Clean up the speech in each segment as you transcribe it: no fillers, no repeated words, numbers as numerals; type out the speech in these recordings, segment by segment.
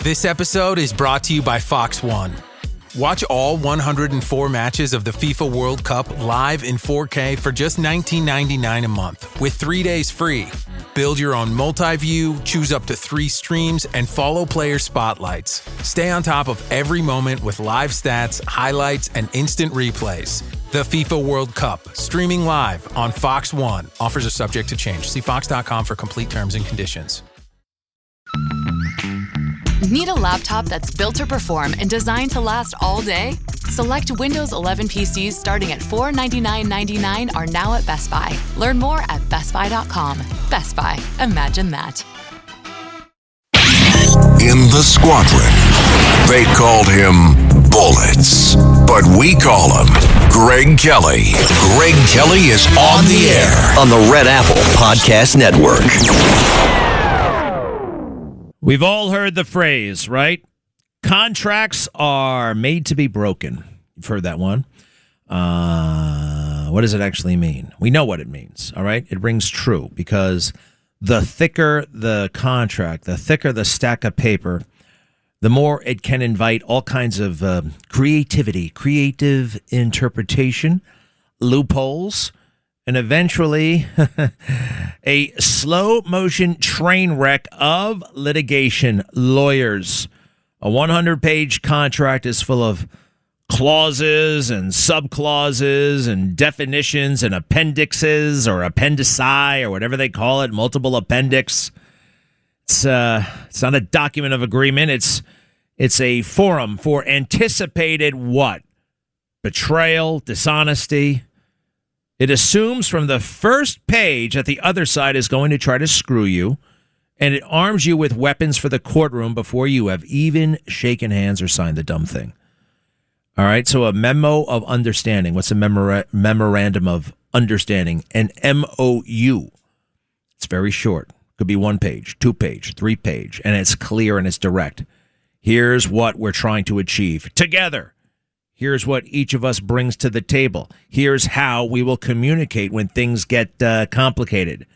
This episode is brought to you by Fox One. Watch all 104 matches of the FIFA World Cup live in 4K for just $19.99 a month with 3 days free. Build your own multi-view, choose up to 3 streams, and follow player spotlights. Stay on top of every moment with live stats, highlights, and instant replays. The FIFA World Cup, streaming live on Fox One. Offers are subject to change. See fox.com for complete terms and conditions. Need a laptop that's built to perform and designed to last all day? Select Windows 11 PCs starting at $499.99 are now at Best Buy. Learn more at bestbuy.com. Best Buy. Imagine that. In the squadron, they called him Bullets, but we call him Greg Kelly. Greg Kelly is on the air on the Red Apple Podcast Network. We've all heard the phrase, right? Contracts are made to be broken. You've heard that one. What does it actually mean? We know what it means, all right? It rings true because the thicker the contract, the thicker the stack of paper, the more it can invite all kinds of creativity, creative interpretation, loopholes, and eventually a slow-motion train wreck of litigation. Lawyers. A 100-page contract is full of clauses and subclauses and definitions and appendixes or appendici or whatever they call it, multiple appendix. It's not a document of agreement. It's a forum for anticipated what? Betrayal, dishonesty. It assumes from the first page that the other side is going to try to screw you, and it arms you with weapons for the courtroom before you have even shaken hands or signed the dumb thing. All right, so a memo of understanding. What's a memorandum of understanding? An MOU. It's very short. Could be 1 page, 2 page, 3 page, and it's clear and it's direct. Here's what we're trying to achieve together. Here's what each of us brings to the table. Here's how we will communicate when things get complicated.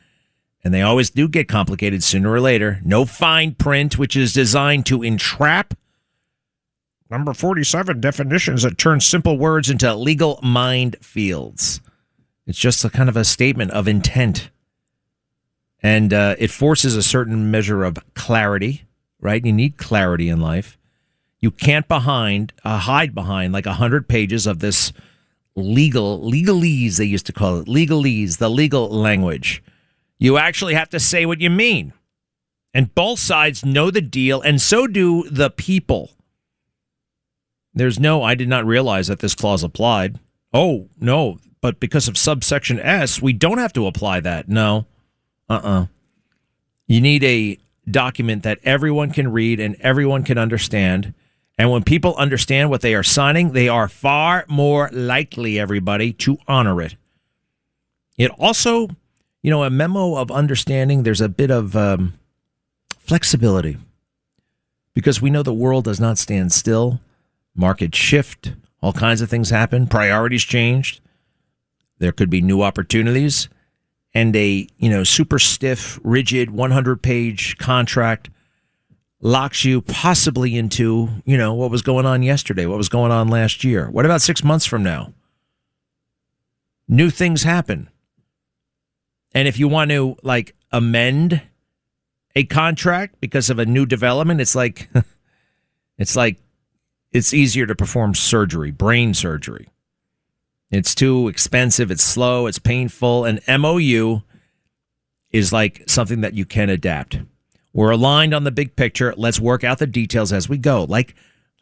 And they always do get complicated sooner or later. No fine print, which is designed to entrap. Number 47, definitions that turn simple words into legal minefields. It's just a kind of a statement of intent. And it forces a certain measure of clarity, right? You need clarity in life. You can't hide behind like 100 pages of this legalese, they used to call it, legalese, the legal language. You actually have to say what you mean. And both sides know the deal, and so do the people. There's no, I did not realize that this clause applied. Oh, no, but because of subsection S, we don't have to apply that. No. You need a document that everyone can read and everyone can understand. And when people understand what they are signing, they are far more likely, everybody, to honor it. It also, a memo of understanding, there's a bit of flexibility. Because we know the world does not stand still. Markets shift. All kinds of things happen. Priorities changed. There could be new opportunities. And a, super stiff, rigid, 100-page contract locks you possibly into, what was going on yesterday, what was going on last year. What about 6 months from now? New things happen. And if you want to, amend a contract because of a new development, it's like it's easier to perform surgery, brain surgery. It's too expensive, it's slow, it's painful. An MOU is like something that you can adapt. We're aligned on the big picture. Let's work out the details as we go, like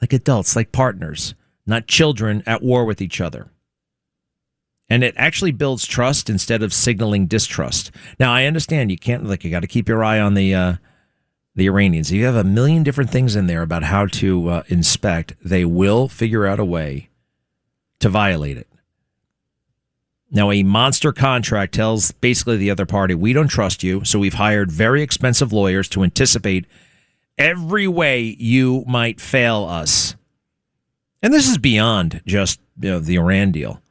adults, like partners, not children at war with each other. And it actually builds trust instead of signaling distrust. Now, I understand you can't, you got to keep your eye on the Iranians. You have a million different things in there about how to inspect. They will figure out a way to violate it. Now, a monster contract tells basically the other party, we don't trust you, so we've hired very expensive lawyers to anticipate every way you might fail us. And this is beyond just the Iran deal,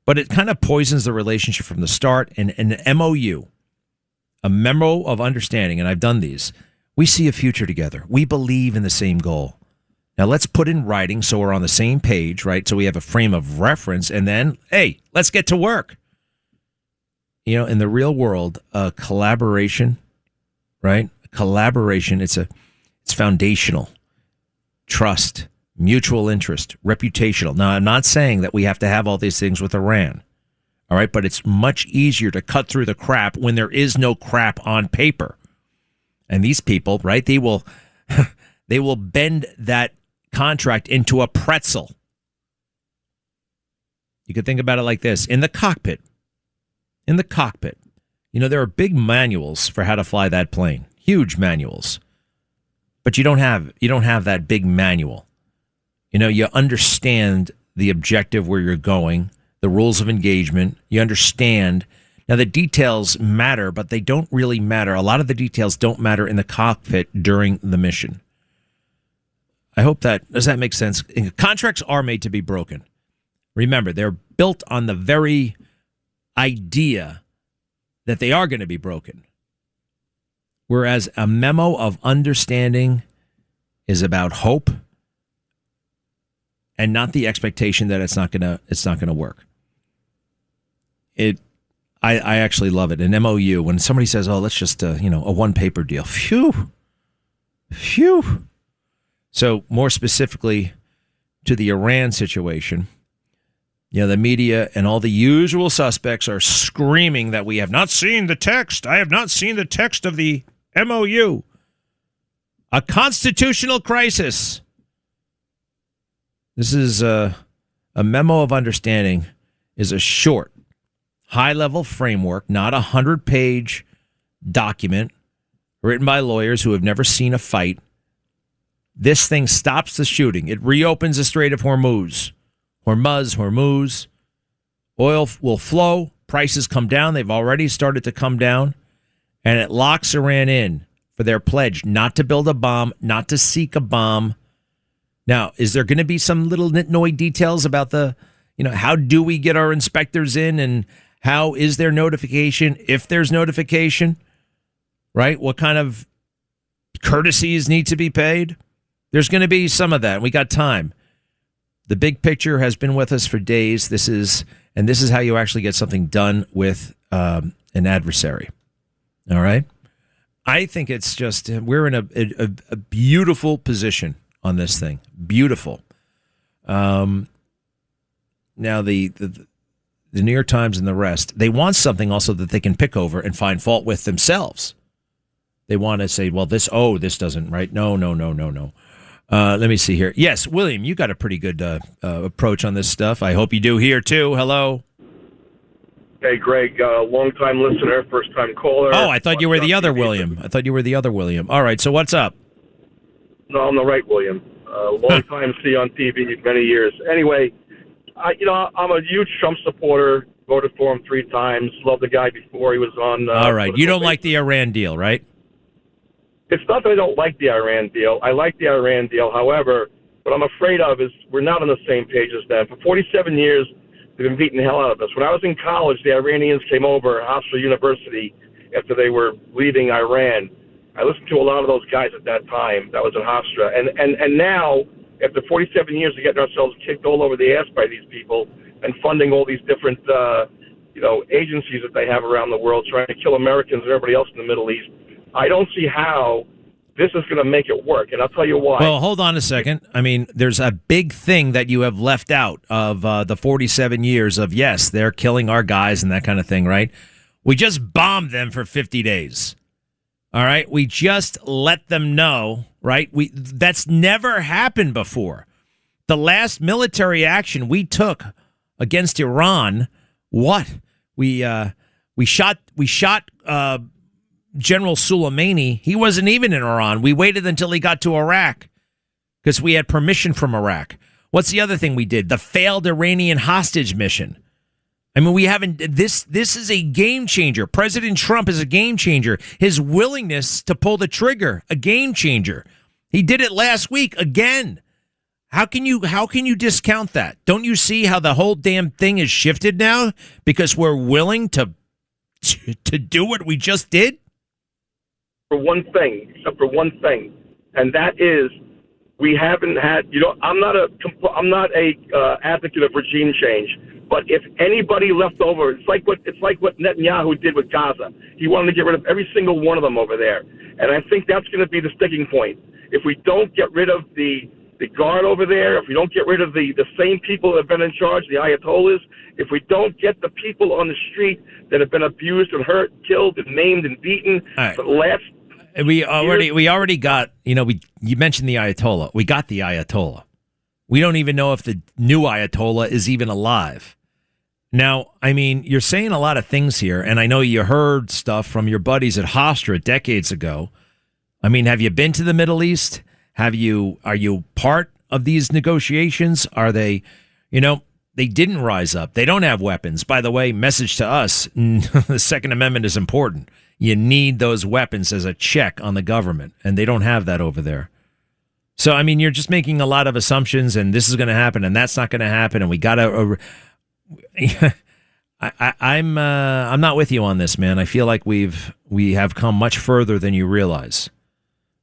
but it kind of poisons the relationship from the start. And an MOU, a memo of understanding, and I've done these, We see a future together. We believe in the same goal. Now let's put in writing so we're on the same page, right? So we have a frame of reference, and then, hey, let's get to work. You know, in the real world, collaboration, right? Collaboration, it's foundational. Trust, mutual interest, reputational. Now, I'm not saying that we have to have all these things with Iran, all right? But it's much easier to cut through the crap when there is no crap on paper. And these people, right, they will bend that contract into a pretzel. You could think about it like this. In the cockpit, you know, there are big manuals for how to fly that plane, huge manuals. But you don't have that big manual. You know, you understand the objective where you're going, the rules of engagement. You understand. Now, the details matter, but they don't really matter. A lot of the details don't matter in the cockpit during the mission. I hope does that make sense? Contracts are made to be broken. Remember, they're built on the very idea that they are going to be broken. Whereas a memo of understanding is about hope and not the expectation that it's not going to work. I actually love it. An MOU, when somebody says, "Oh, let's just a one paper deal." Phew. So more specifically to the Iran situation, you know, the media and all the usual suspects are screaming that we have not seen the text. I have not seen the text of the MOU. A constitutional crisis. This is a memo of understanding is a short, high-level framework, not a 100-page document written by lawyers who have never seen a fight. This thing stops the shooting. It reopens the Strait of Hormuz. Oil will flow. Prices come down. They've already started to come down. And it locks Iran in for their pledge not to build a bomb, not to seek a bomb. Now, is there going to be some little nitnoid details about how do we get our inspectors in, and how is there notification, if there's notification, right? What kind of courtesies need to be paid? There's going to be some of that. We got time. The big picture has been with us for days. This is how you actually get something done with an adversary. All right. I think it's just we're in a beautiful position on this thing. Beautiful. Now the New York Times and the rest, they want something also that they can pick over and find fault with themselves. They want to say, well, this doesn't, right? No. Let me see here. Yes, William, you got a pretty good approach on this stuff. I hope you do here too. Hello. Hey, Greg, long-time listener, first-time caller. Oh, I thought you were the other William. All right, so what's up? No, I'm the right William. Long-time see on TV, many years. Anyway, I'm a huge Trump supporter. Voted for him 3 times. Loved the guy before he was on. All right, you don't like the Iran deal, right? It's not that I don't like the Iran deal. I like the Iran deal. However, what I'm afraid of is we're not on the same page as them. For 47 years, they've been beating the hell out of us. When I was in college, the Iranians came over Hofstra University after they were leaving Iran. I listened to a lot of those guys at that time. That was at Hofstra. And now, after 47 years of getting ourselves kicked all over the ass by these people and funding all these different agencies that they have around the world trying to kill Americans and everybody else in the Middle East, I don't see how this is going to make it work, and I'll tell you why. Well, hold on a second. I mean, there's a big thing that you have left out of the 47 years of, yes, they're killing our guys and that kind of thing, right? We just bombed them for 50 days. All right? We just let them know, right? That's never happened before. The last military action we took against Iran, what? We shot General Soleimani. He wasn't even in Iran. We waited until he got to Iraq because we had permission from Iraq. What's the other thing we did? The failed Iranian hostage mission. I mean, we haven't. This is a game changer. President Trump is a game changer. His willingness to pull the trigger, a game changer. He did it last week again. How can you discount that? Don't you see how the whole damn thing is shifted now because we're willing to do what we just did? for one thing, and that is we haven't had. I'm not a advocate of regime change, but if anybody left over, it's like what Netanyahu did with Gaza. He wanted to get rid of every single one of them over there, and I think that's going to be the sticking point. If we don't get rid of the guard over there, if we don't get rid of the same people that have been in charge, the Ayatollahs, if we don't get the people on the street that have been abused and hurt, killed and maimed and beaten for the last we already got, you mentioned the Ayatollah. We got the Ayatollah. We don't even know if the new Ayatollah is even alive. Now, I mean, you're saying a lot of things here, and I know you heard stuff from your buddies at Hofstra decades ago. I mean, have you been to the Middle East? Are you part of these negotiations? Are they, they didn't rise up. They don't have weapons. By the way, message to us, the Second Amendment is important. You need those weapons as a check on the government, and they don't have that over there. So, I mean, you're just making a lot of assumptions, and this is going to happen, and that's not going to happen, and we got to... I'm not with you on this, man. I feel like we have come much further than you realize.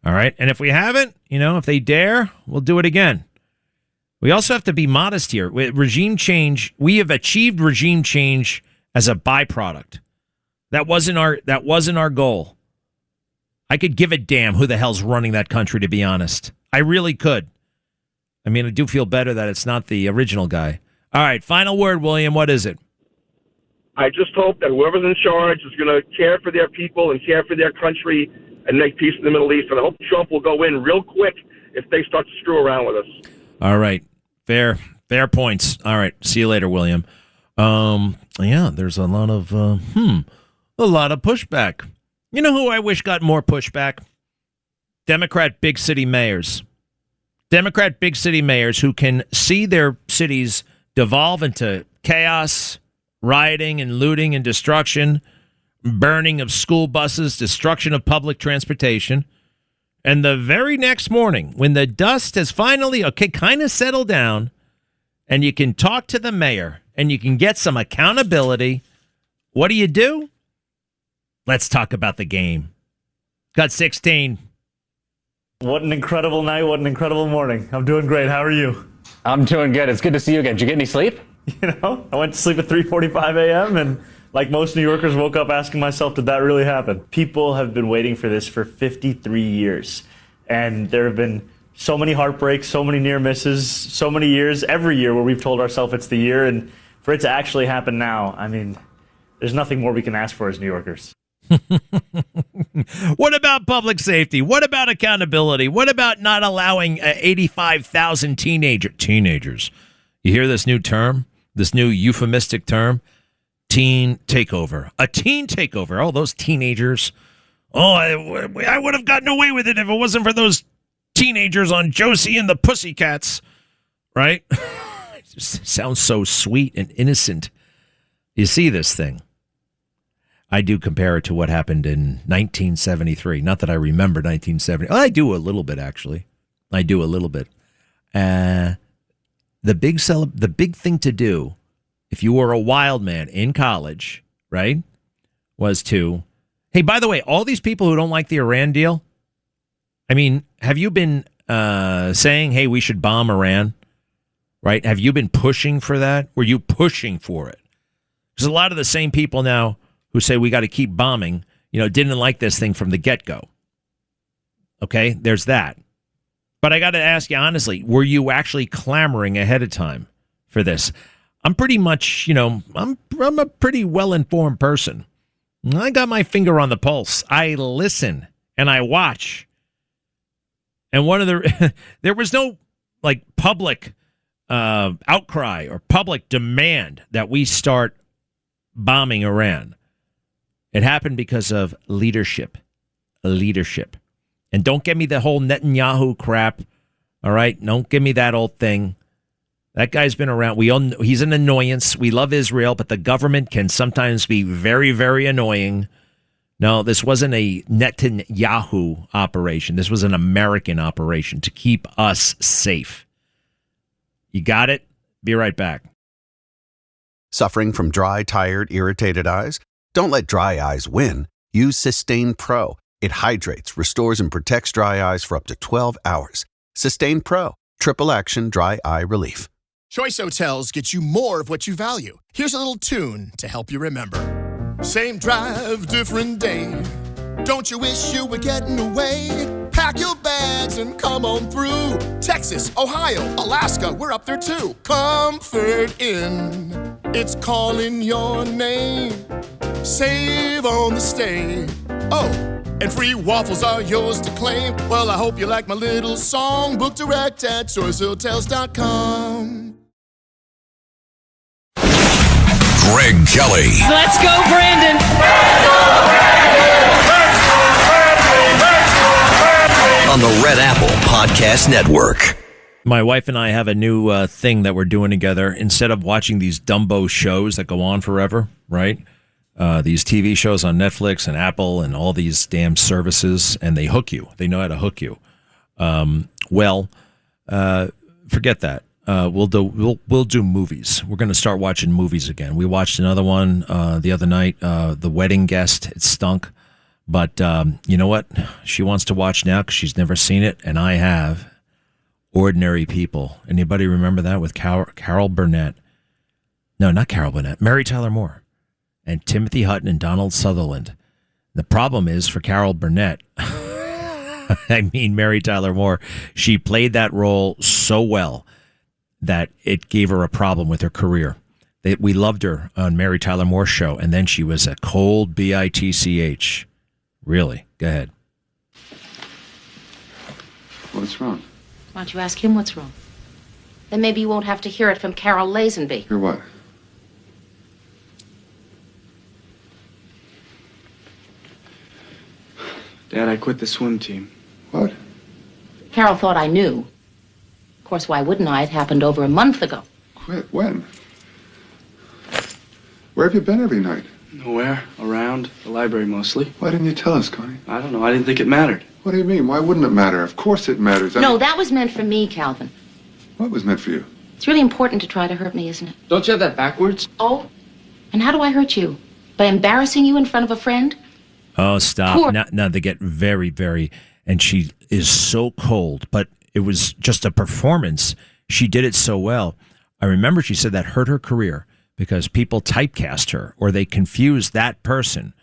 All right. And if we haven't, if they dare, we'll do it again. We also have to be modest here. With regime change, we have achieved regime change as a byproduct. That wasn't our goal. I could give a damn who the hell's running that country, to be honest. I really could. I mean, I do feel better that it's not the original guy. All right. Final word, William. What is it? I just hope that whoever's in charge is going to care for their people and care for their country and make peace in the Middle East. And I hope Trump will go in real quick if they start to screw around with us. All right. Fair points. All right. See you later, William. Yeah, there's a lot of pushback. You know who I wish got more pushback? Democrat big city mayors. Democrat big city mayors who can see their cities devolve into chaos, rioting and looting and destruction, burning of school buses, destruction of public transportation. And the very next morning, when the dust has finally, kind of settled down, and you can talk to the mayor and you can get some accountability, what do? Let's talk about the game. Got 16. What an incredible night. What an incredible morning. I'm doing great. How are you? I'm doing good. It's good to see you again. Did you get any sleep? I went to sleep at 3:45 a.m. and like most New Yorkers, woke up asking myself, did that really happen? People have been waiting for this for 53 years. And there have been so many heartbreaks, so many near misses, so many years, every year where we've told ourselves it's the year. And for it to actually happen now, I mean, there's nothing more we can ask for as New Yorkers. What about public safety? What about accountability? What about not allowing 85,000 teenagers? You hear this new term, this new euphemistic term? Teen takeover. A teen takeover. Oh, those teenagers. Oh, I would have gotten away with it if it wasn't for those teenagers on Josie and the Pussycats. Right? It just sounds so sweet and innocent. You see this thing. I do compare it to what happened in 1973. Not that I remember 1970. I do a little bit, actually. I do a little bit. The big thing to do, if you were a wild man in college, right, was to, hey, by the way, all these people who don't like the Iran deal, I mean, have you been saying, hey, we should bomb Iran, right? Have you been pushing for that? Were you pushing for it? There's a lot of the same people now who say we got to keep bombing, didn't like this thing from the get-go. Okay, there's that. But I got to ask you honestly, were you actually clamoring ahead of time for this? I'm pretty much, I'm a pretty well-informed person. I got my finger on the pulse. I listen and I watch. And there was no public outcry or public demand that we start bombing Iran. It happened because of leadership. And don't give me the whole Netanyahu crap. All right? Don't give me that old thing. That guy's been around. He's an annoyance. We love Israel, but the government can sometimes be very, very annoying. No, this wasn't a Netanyahu operation. This was an American operation to keep us safe. You got it? Be right back. Suffering from dry, tired, irritated eyes? Don't let dry eyes win. Use Systane Pro. It hydrates, restores, and protects dry eyes for up to 12 hours. Sustain Pro, triple action dry eye relief. Choice Hotels get you more of what you value. Here's a little tune to help you remember. Same drive, different day. Don't you wish you were getting away? Pack your bags and come on through. Texas, Ohio, Alaska, we're up there too. Comfort Inn, it's calling your name. Save on the stay. Oh, and free waffles are yours to claim. Well, I hope you like my little song. Book direct at choicehotels.com. Greg Kelly. Let's go, Brandon. On the Red Apple Podcast Network. My wife and I have a new thing that we're doing together. Instead of watching these Dumbo shows that go on forever, right? These TV shows on Netflix and Apple and all these damn services, and they hook you. They know how to hook you. Forget that. We'll do movies. We're going to start watching movies again. We watched another one the other night, The Wedding Guest. It stunk, but you know what? She wants to watch now because she's never seen it, and I have. Ordinary People. Anybody remember that with Carol Burnett? No, not Carol Burnett. Mary Tyler Moore and Timothy Hutton and Donald Sutherland. The problem is for Carol Burnett. I mean, Mary Tyler Moore. She played that role so well that it gave her a problem with her career. We loved her on Mary Tyler Moore's show, and then she was a cold bitch. Really? Go ahead. What's wrong? Why don't you ask him what's wrong? Then maybe you won't have to hear it from Carol Lazenby. Hear what? Dad, I quit the swim team. What? Carol thought I knew. Of course, why wouldn't I? It happened over a month ago. Quit? When? Where have you been every night? Nowhere. Around. The library mostly. Why didn't you tell us, Connie? I don't know. I didn't think it mattered. What do you mean? Why wouldn't it matter? Of course it matters. No, that was meant for me, Calvin. What was meant for you? It's really important to try to hurt me, isn't it? Don't you have that backwards? Oh? And how do I hurt you? By embarrassing you in front of a friend? Oh, stop. Now they get very, very... And she is so cold, but it was just a performance. She did it so well. I remember she said that hurt her career because people typecast her or they confused that person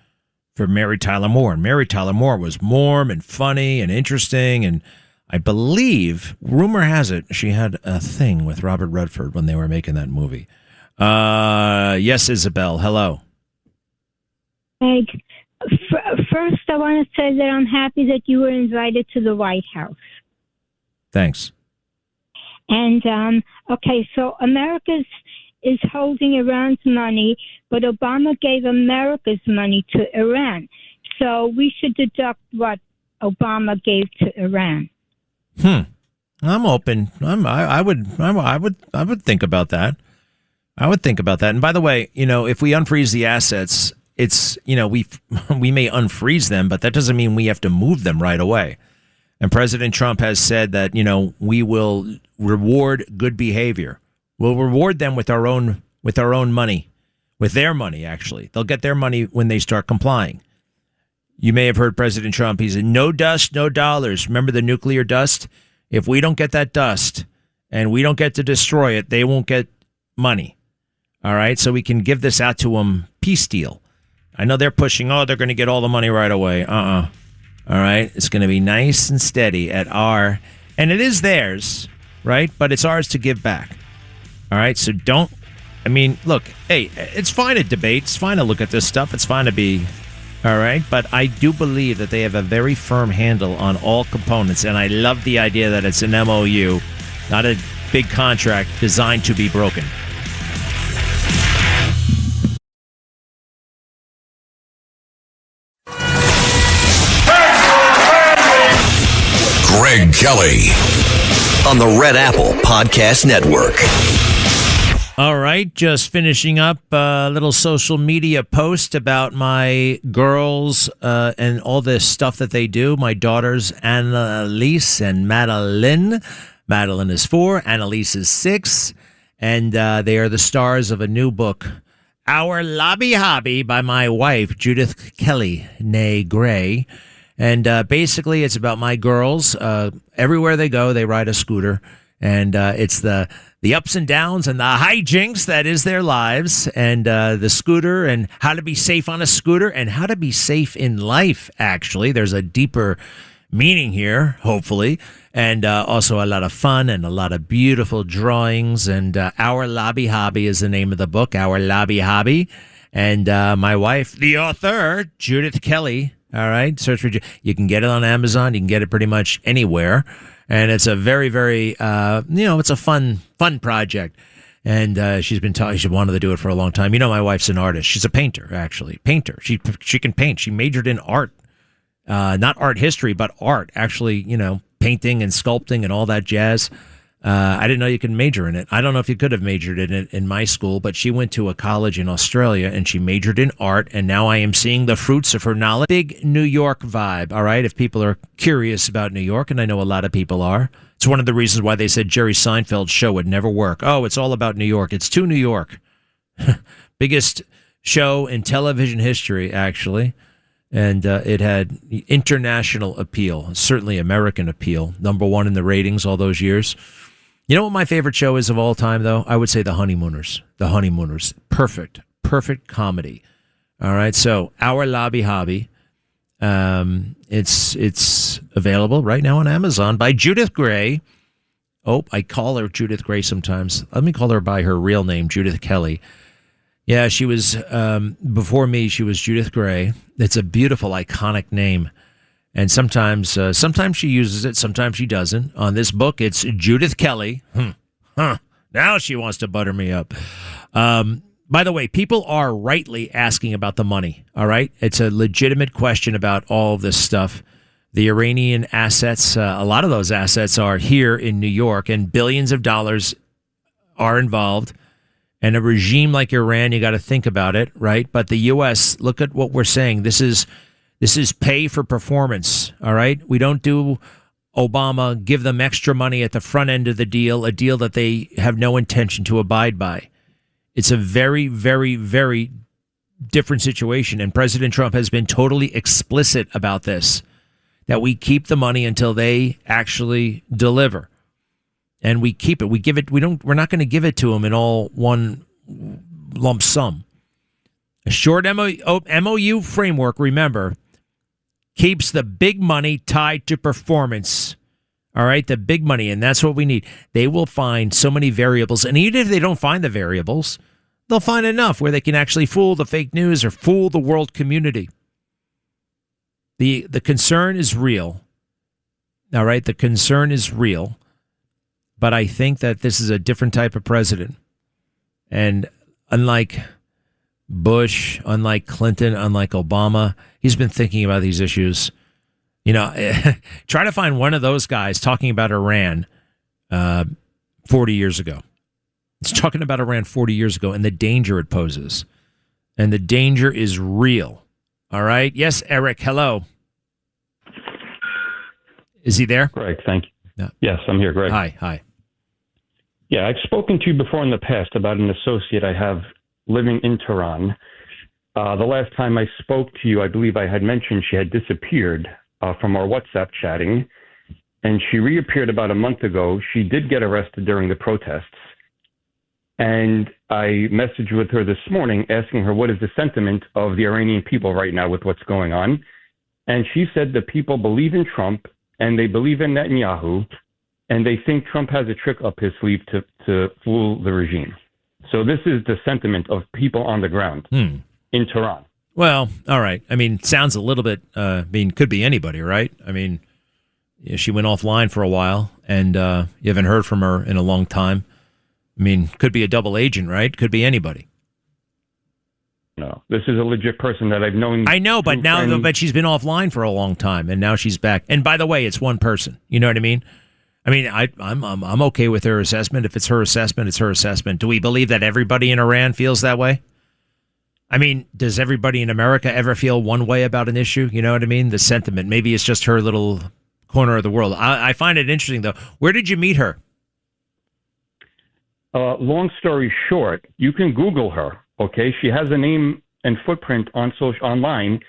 for Mary Tyler Moore. And Mary Tyler Moore was warm and funny and interesting. And I believe, rumor has it, she had a thing with Robert Redford when they were making that movie. Yes, Isabel. Hello. Hey, first I want to say that I'm happy that you were invited to the White House. Thanks. And, okay, so America is holding Iran's money, but Obama gave America's money to Iran. So we should deduct what Obama gave to Iran. I'm open. I would think about that. I would think about that. And by the way, if we unfreeze the assets, it's, we may unfreeze them, but that doesn't mean we have to move them right away. And President Trump has said that, we will reward good behavior. We'll reward them with our own money, with their money, actually. They'll get their money when they start complying. You may have heard President Trump. He said, no dust, no dollars. Remember the nuclear dust? If we don't get that dust and we don't get to destroy it, they won't get money. All right? So we can give this out to them peace deal. I know they're pushing, they're going to get all the money right away. All right? It's going to be nice and steady and it is theirs, right? But it's ours to give back. All right, so look, hey, it's fine to debate. It's fine to look at this stuff. It's fine to be, all right? But I do believe that they have a very firm handle on all components, and I love the idea that it's an MOU, not a big contract designed to be broken. Greg Kelly. On the Red Apple Podcast Network. All right, just finishing up a little social media post about my girls and all this stuff that they do. My daughters, Annalise and Madeline. Madeline is 4, Annalise is 6, and they are the stars of a new book, Our Lobby Hobby, by my wife, Judith Kelly, née Gray. And basically, it's about my girls. Everywhere they go, they ride a scooter. And it's the ups and downs and the hijinks that is their lives, and the scooter, and how to be safe on a scooter, and how to be safe in life, actually. There's a deeper meaning here, hopefully, and also a lot of fun and a lot of beautiful drawings. And Our Lobby Hobby is the name of the book, Our Lobby Hobby. And my wife, the author, Judith Kelly, all right, search for you can get it on Amazon. You can get it pretty much anywhere. And it's a very, very, it's a fun project. And she's been she wanted to do it for a long time. You know, my wife's an artist. She's a painter, actually. Painter. She can paint. She majored in art. Not art history, but art. Actually, painting and sculpting and all that jazz. I didn't know you could major in it. I don't know if you could have majored in it in my school, but she went to a college in Australia and she majored in art. And now I am seeing the fruits of her knowledge. Big New York vibe. All right. If people are curious about New York, and I know a lot of people are, it's one of the reasons why they said Jerry Seinfeld's show would never work. Oh, it's all about New York. It's to New York. Biggest show in television history, actually. And it had international appeal, certainly American appeal. Number one in the ratings all those years. You know what my favorite show is of all time, though? I would say The Honeymooners. The Honeymooners. Perfect comedy. All right, so Our Lobby Hobby. It's available right now on Amazon by Judith Gray. Oh, I call her Judith Gray sometimes. Let me call her by her real name, Judith Kelly. Yeah, she was, before me, she was Judith Gray. It's a beautiful, iconic name. And sometimes she uses it, sometimes she doesn't. On this book, it's Judith Kelly. Now she wants to butter me up. By the way, people are rightly asking about the money, all right? It's a legitimate question about all of this stuff. The Iranian assets, a lot of those assets are here in New York, and billions of dollars are involved. And a regime like Iran, you got to think about it, right? But the U.S., look at what we're saying. This is pay for performance, all right? We don't do Obama, give them extra money at the front end of the deal, a deal that they have no intention to abide by. It's a very, very, very different situation, and President Trump has been totally explicit about this, that we keep the money until they actually deliver. And we keep it. We give it. We're not going to give it to them in all one lump sum. A short MOU framework, remember, keeps the big money tied to performance. All right, the big money, and that's what we need. They will find so many variables, and even if they don't find the variables, they'll find enough where they can actually fool the fake news or fool the world community. The concern is real. All right, the concern is real. But I think that this is a different type of president. And unlike Bush, unlike Clinton, unlike Obama, he's been thinking about these issues. Try to find one of those guys talking about Iran 40 years ago. It's talking about Iran 40 years ago and the danger it poses. And the danger is real. All right? Yes, Eric, hello. Is he there? Greg, thank you. No. Yes, I'm here, Greg. Hi. Yeah, I've spoken to you before in the past about an associate I have living in Tehran. The last time I spoke to you, I believe I had mentioned she had disappeared from our WhatsApp chatting, and she reappeared about a month ago. She did get arrested during the protests, and I messaged with her this morning asking her what is the sentiment of the Iranian people right now with what's going on, and she said the people believe in Trump, and they believe in Netanyahu, and they think Trump has a trick up his sleeve to fool the regime. So this is the sentiment of people on the ground in Tehran. Well, all right. I mean, sounds a little bit, could be anybody, right? I mean, she went offline for a while, and you haven't heard from her in a long time. I mean, could be a double agent, right? Could be anybody. No, this is a legit person that I've known. I know, but but she's been offline for a long time, and now she's back. And by the way, it's one person. You know what I mean? I'm okay with her assessment. If it's her assessment, it's her assessment. Do we believe that everybody in Iran feels that way? I mean, does everybody in America ever feel one way about an issue? You know what I mean? The sentiment. Maybe it's just her little corner of the world. I find it interesting, though. Where did you meet her? Long story short, you can Google her. Okay, she has a name and footprint on online.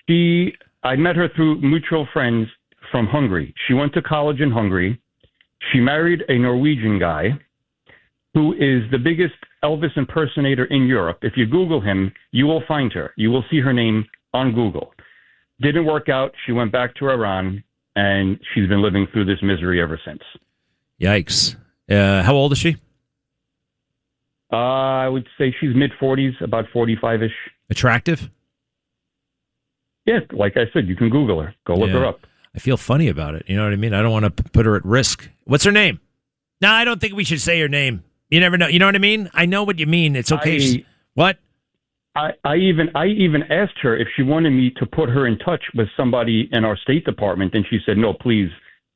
She I met her through mutual friends from Hungary. She went to college in Hungary. She married a Norwegian guy who is the biggest Elvis impersonator in Europe. If you Google him, you will find her. You will see her name on Google. Didn't work out. She went back to Iran, and she's been living through this misery ever since. Yikes. How old is she? I would say she's mid-40s, about 45-ish. Attractive? Yeah, like I said, you can Google her. Go look her up. I feel funny about it. You know what I mean? I don't want to put her at risk. What's her name? No, I don't think we should say her name. You never know. You know what I mean? I know what you mean. It's okay. What? I even asked her if she wanted me to put her in touch with somebody in our State Department, and she said, "No, please.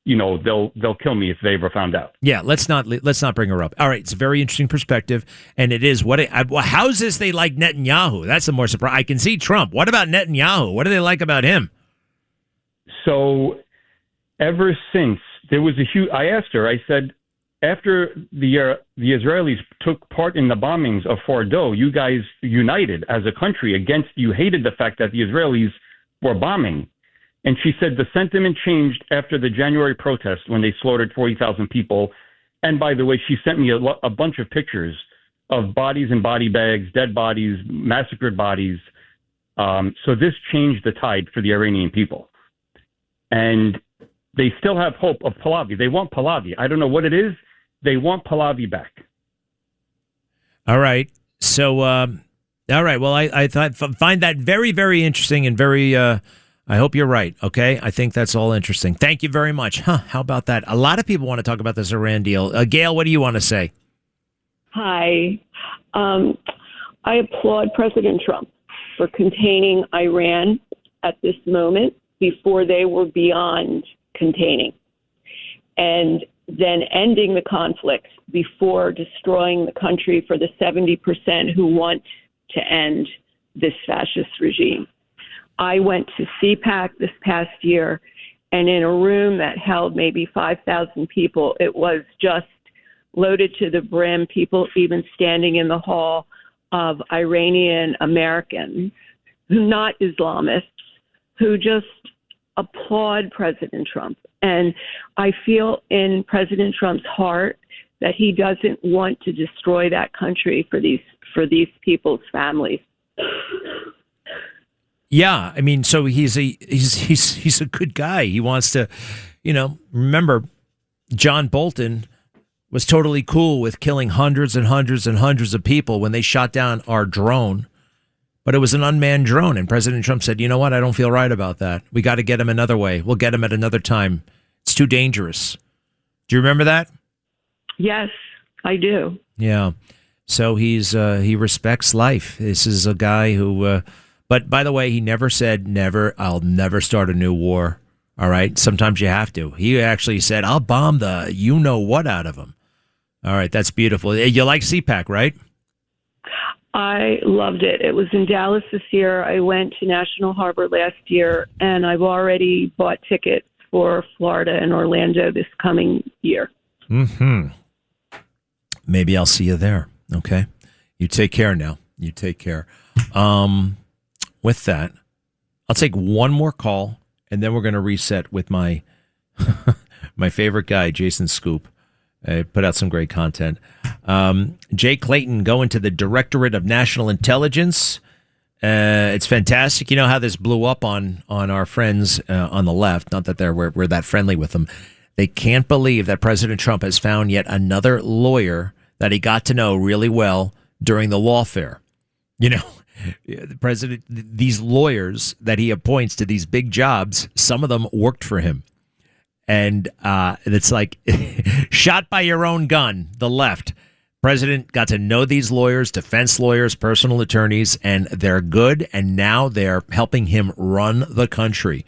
You know, they'll kill me if they ever found out." Yeah, let's not bring her up. All right, it's a very interesting perspective, and it is how's this they like Netanyahu? That's the more surprise. I can see Trump. What about Netanyahu? What do they like about him? So, ever since there was I asked her. I said, after the Israelis took part in the bombings of Fordo, you guys united as a country against. You hated the fact that the Israelis were bombing. And she said the sentiment changed after the January protest when they slaughtered 40,000 people. And by the way, she sent me a bunch of pictures of bodies in body bags, dead bodies, massacred bodies. So this changed the tide for the Iranian people. And they still have hope of Pahlavi. They want Pahlavi. I don't know what it is. They want Pahlavi back. All right. So, all right. Well, I find that very, very interesting and very... I hope you're right, okay? I think that's all interesting. Thank you very much. How about that? A lot of people want to talk about this Iran deal. Gail, what do you want to say? Hi. I applaud President Trump for containing Iran at this moment before they were beyond containing, and then ending the conflict before destroying the country for the 70% who want to end this fascist regime. I went to CPAC this past year, and in a room that held maybe 5,000 people, it was just loaded to the brim, people even standing in the hall of Iranian Americans, not Islamists, who just applaud President Trump. And I feel in President Trump's heart that he doesn't want to destroy that country for these people's families. Yeah, I mean, so he's a good guy. He wants to, remember, John Bolton was totally cool with killing hundreds and hundreds and hundreds of people when they shot down our drone, but it was an unmanned drone. And President Trump said, you know what? I don't feel right about that. We got to get him another way. We'll get him at another time. It's too dangerous. Do you remember that? Yes, I do. Yeah. So he respects life. This is a guy who, but by the way, he never said I'll never start a new war. All right. Sometimes you have to. He actually said, I'll bomb the you-know-what out of them. All right. That's beautiful. You like CPAC, right? I loved it. It was in Dallas this year. I went to National Harbor last year, and I've already bought tickets for Florida and Orlando this coming year. Mm-hmm. Maybe I'll see you there. Okay. You take care now. You take care. With that, I'll take one more call, and then we're going to reset with my my favorite guy, Jason Scoop. Put out some great content. Jay Clayton going to the Directorate of National Intelligence. It's fantastic. You know how this blew up on our friends on the left. Not that we're that friendly with them. They can't believe that President Trump has found yet another lawyer that he got to know really well during the lawfare. The president, these lawyers that he appoints to these big jobs, some of them worked for him. And it's like shot by your own gun, the left. President got to know these lawyers, defense lawyers, personal attorneys, and they're good. And now they're helping him run the country.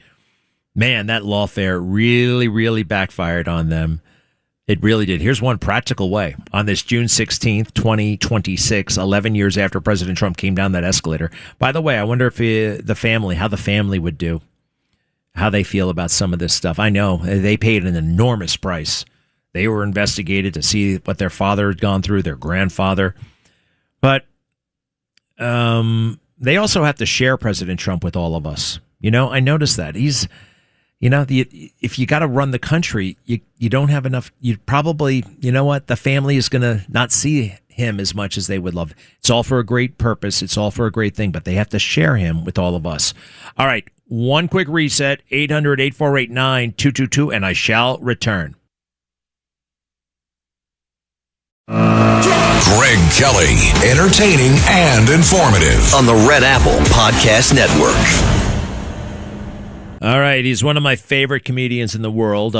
Man, that lawfare really, really backfired on them. It really did. Here's one practical way. On this June 16th, 2026, 11 years after President Trump came down that escalator. By the way, I wonder if how the family would do, how they feel about some of this stuff. I know they paid an enormous price. They were investigated to see what their father had gone through, their grandfather. But they also have to share President Trump with all of us. I noticed that. He's, if you got to run the country, you don't have enough. You probably, the family is going to not see him as much as they would love. It's all for a great purpose. It's all for a great thing, but they have to share him with all of us. All right. One quick reset, 800-848-9222, and I shall return. Greg Kelly, entertaining and informative on the Red Apple Podcast Network. All right, he's one of my favorite comedians in the world,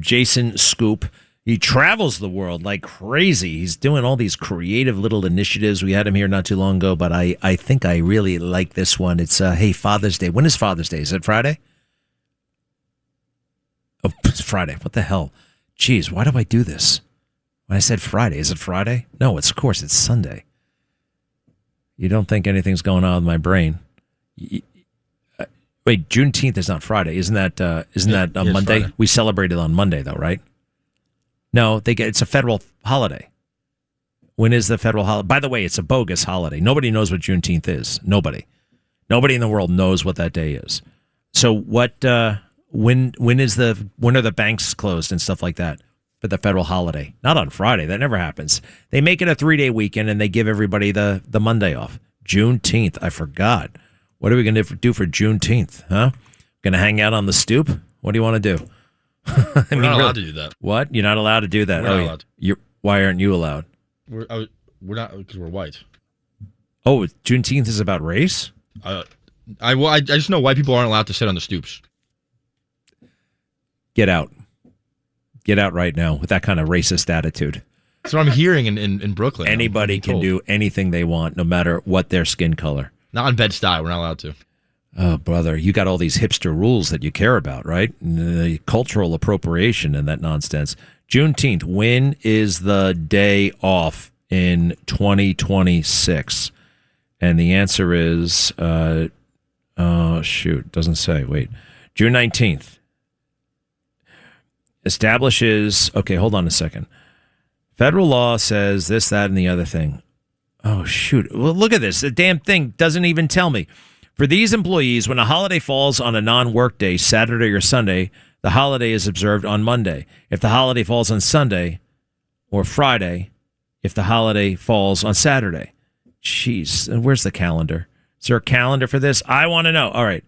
Jason Scoop. He travels the world like crazy. He's doing all these creative little initiatives. We had him here not too long ago, but I think I really like this one. It's, hey, Father's Day. When is Father's Day? Is it Friday? Oh, it's Friday. What the hell? Jeez, why do I do this? When I said Friday, is it Friday? No, of course, it's Sunday. You don't think anything's going on with my brain. Wait, Juneteenth is not Friday. Isn't that on Monday? Friday. We celebrated on Monday, though, right? No, it's a federal holiday. When is the federal holiday? By the way, it's a bogus holiday. Nobody knows what Juneteenth is. Nobody in the world knows what that day is. So what? When are the banks closed and stuff like that for the federal holiday? Not on Friday. That never happens. They make it a 3-day weekend and they give everybody the Monday off. Juneteenth. I forgot. What are we going to do for Juneteenth? Huh? Going to hang out on the stoop? What do you want to do? We're not allowed to do that. What? You're not allowed to do that? We're not allowed. Why aren't you allowed? We're not, because we're white. Oh, Juneteenth is about race? I just know white people aren't allowed to sit on the stoops. Get out. Get out right now with that kind of racist attitude. That's what I'm hearing in Brooklyn. Anybody can do anything they want, no matter what their skin color. Not on Bed-Stuy. We're not allowed to. Oh, brother, you got all these hipster rules that you care about, right? The cultural appropriation and that nonsense. Juneteenth, when is the day off in 2026? And the answer is, doesn't say. Wait, June 19th. Establishes, okay, hold on a second. Federal law says this, that, and the other thing. Oh, shoot. Well, look at this. The damn thing doesn't even tell me. For these employees, when a holiday falls on a non-work day, Saturday or Sunday, the holiday is observed on Monday. If the holiday falls on Sunday or Friday, if the holiday falls on Saturday. Jeez, and where's the calendar? Is there a calendar for this? I want to know. All right.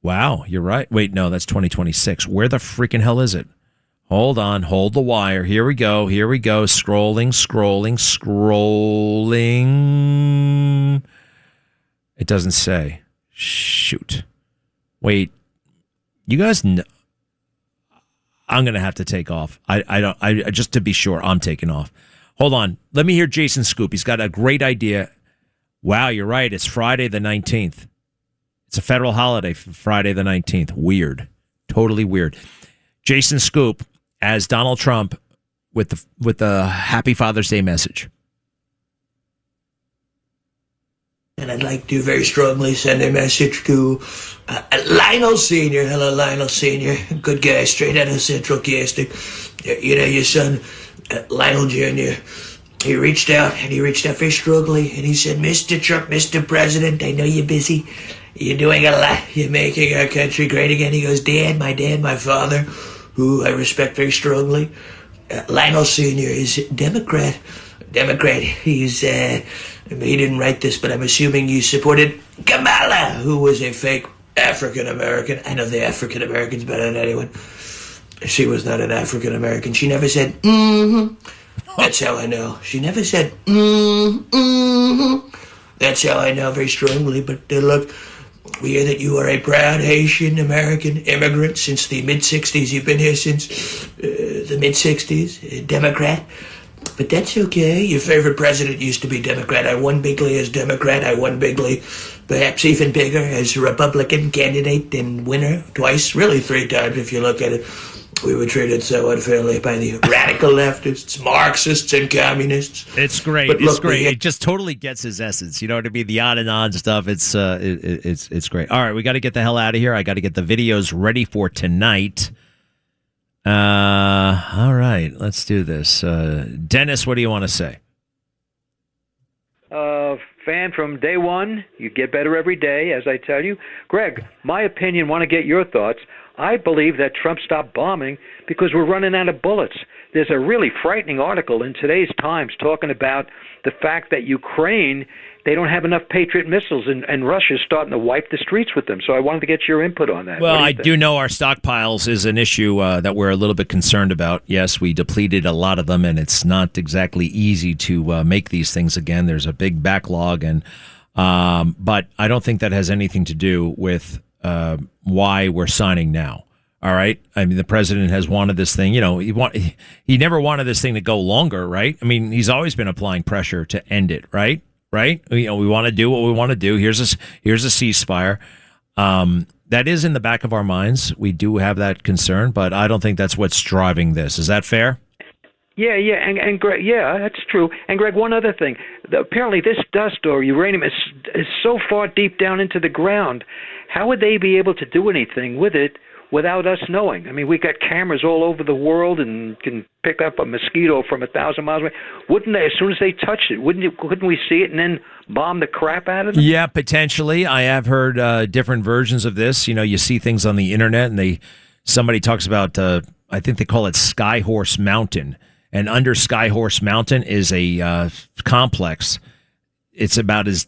Wow, you're right. Wait, no, that's 2026. Where the freaking hell is it? Hold on, hold the wire. Here we go. Scrolling. It doesn't say. Shoot. Wait. You guys know. I'm going to have to take off. I just to be sure, I'm taking off. Hold on. Let me hear Jason Scoop. He's got a great idea. Wow, you're right. It's Friday the 19th. It's a federal holiday for Friday the 19th. Weird. Totally weird. Jason Scoop as Donald Trump with the Happy Father's Day message. And I'd like to very strongly send a message to Lionel Sr. Hello, Lionel Sr. Good guy, straight out of Central Casting. Your son, Lionel Jr., he reached out very strongly, and he said, Mr. Trump, Mr. President, I know you're busy. You're doing a lot. You're making our country great again. He goes, Dad, my father, who I respect very strongly, Lionel Sr. is Democrat. He's, he didn't write this, but I'm assuming you supported Kamala, who was a fake African-American. I know the African-Americans better than anyone. She was not an African-American. She never said, mm-hmm. That's how I know. She never said, mm-hmm. That's how I know very strongly. But look, we hear that you are a proud Haitian-American immigrant since the mid-'60s. You've been here since the mid-'60s, Democrat. But that's okay. Your favorite president used to be Democrat. I won bigly as Democrat. I won bigly, perhaps even bigger, as a Republican candidate and winner twice, really 3 times if you look at it. We were treated so unfairly by the radical leftists, Marxists, and communists. It's great. It's great. It just totally gets his essence. You know what I mean? The on and on stuff. It's great. All right, we got to get the hell out of here. I got to get the videos ready for tonight. All right, let's do this. Dennis, what do you want to say? fan from day one. You get better every day, as I tell you. Greg, my opinion, want to get your thoughts. I believe that Trump stopped bombing because we're running out of bullets. There's a really frightening article in today's Times talking about the fact that Ukraine, they don't have enough Patriot missiles, and Russia's starting to wipe the streets with them. So I wanted to get your input on that. Well, I do know our stockpiles is an issue that we're a little bit concerned about. Yes, we depleted a lot of them, and it's not exactly easy to make these things again. There's a big backlog, and but I don't think that has anything to do with why we're signing now. All right. I mean, the president has wanted this thing. You know, he never wanted this thing to go longer, right? I mean, he's always been applying pressure to end it, right? Right? You know, we want to do what we want to do. Here's a ceasefire. That is in the back of our minds. We do have that concern, but I don't think that's what's driving this. Is that fair? Yeah, and Greg, yeah, that's true. And Greg, one other thing. Apparently this dust or uranium is so far deep down into the ground. How would they be able to do anything with it without us knowing? I mean, we got cameras all over the world and can pick up a mosquito from 1,000 miles away. Wouldn't they, as soon as they touched it, couldn't we see it and then bomb the crap out of them? Yeah, potentially. I have heard different versions of this. You know, you see things on the internet, and somebody talks about, I think they call it Skyhorse Mountain. And under Skyhorse Mountain is a complex. It's about as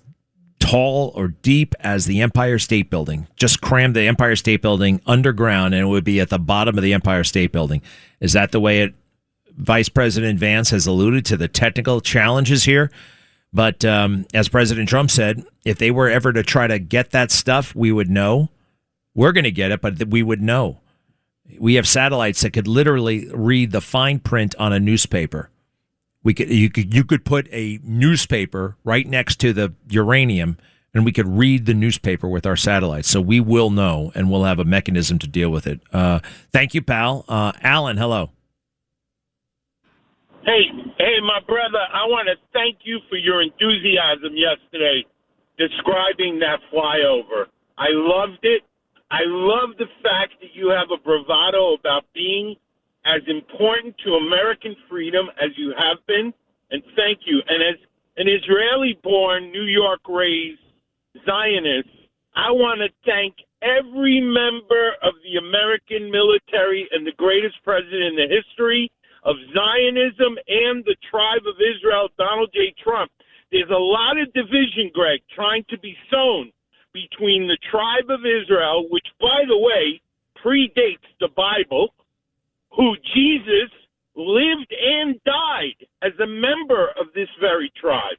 tall or deep as the Empire State Building. Just cram the Empire State Building underground, and it would be at the bottom of the Empire State Building. Is that the way Vice President Vance has alluded to the technical challenges here? But as President Trump said, if they were ever to try to get that stuff, we would know. We're going to get it, but we would know. We have satellites that could literally read the fine print on a newspaper. You could put a newspaper right next to the uranium, and we could read the newspaper with our satellites. So we will know, and we'll have a mechanism to deal with it. Thank you, pal. Alan, hello. Hey, my brother, I want to thank you for your enthusiasm yesterday describing that flyover. I loved it. I love the fact that you have a bravado about being as important to American freedom as you have been, and thank you. And as an Israeli-born, New York-raised Zionist, I want to thank every member of the American military and the greatest president in the history of Zionism and the tribe of Israel, Donald J. Trump. There's a lot of division, Greg, trying to be sown between the tribe of Israel, which, by the way, predates the Bible, who Jesus lived and died as a member of this very tribe.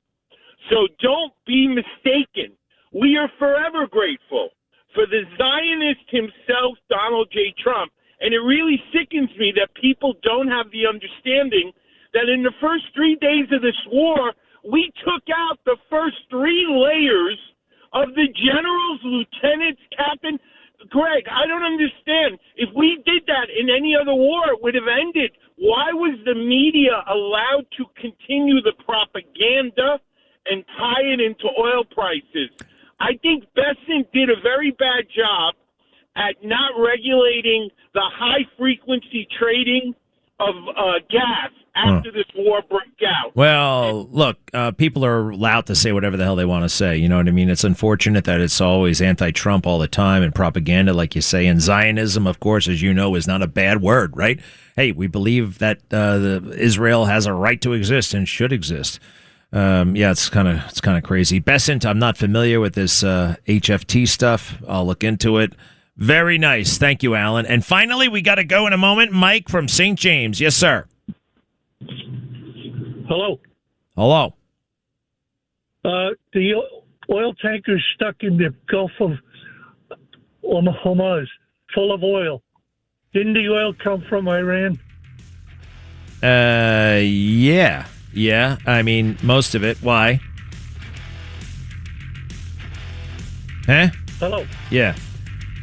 So don't be mistaken. We are forever grateful for the Zionist himself, Donald J. Trump. And it really sickens me that people don't have the understanding that in the first 3 days of this war, we took out the first 3 layers of the generals, lieutenants, captain. Greg, I don't understand. If we did that in any other war, it would have ended. Why was the media allowed to continue the propaganda and tie it into oil prices? I think Bessent did a very bad job at not regulating the high-frequency trading of gas after this war broke out. Well, look, people are allowed to say whatever the hell they want to say. You know what I mean? It's unfortunate that it's always anti-Trump all the time and propaganda, like you say. And Zionism, of course, as you know, is not a bad word, right? Hey, we believe that Israel has a right to exist and should exist. Yeah, it's kind of crazy. Bessent, I'm not familiar with this HFT stuff. I'll look into it. Very nice. Thank you, Alan. And finally, we got to go in a moment. Mike from St. James. Yes, sir. Hello. Hello. The oil tankers stuck in the Gulf of Hormuz, full of oil. Didn't the oil come from Iran? Yeah. Yeah. I mean, most of it. Why? Huh? Hello. Yeah.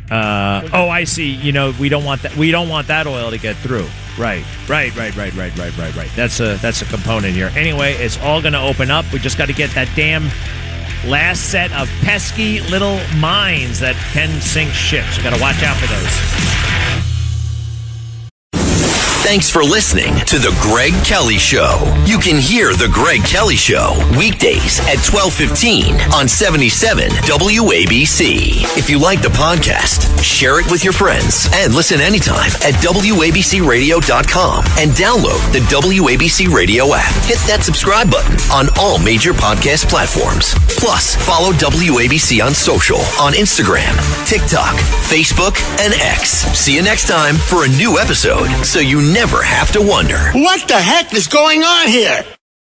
Oh, I see. You know, we don't want that. We don't want that oil to get through. Right. That's a component here. Anyway, it's all going to open up. We just got to get that damn last set of pesky little mines that can sink ships. We got to watch out for those. Thanks for listening to The Greg Kelly Show. You can hear The Greg Kelly Show weekdays at 12:15 on 77 WABC. If you like the podcast, share it with your friends and listen anytime at WABCRadio.com and download the WABC Radio app. Hit that subscribe button on all major podcast platforms. Plus, follow WABC on social on Instagram, TikTok, Facebook, and X. See you next time for a new episode so you never have to wonder. What the heck is going on here?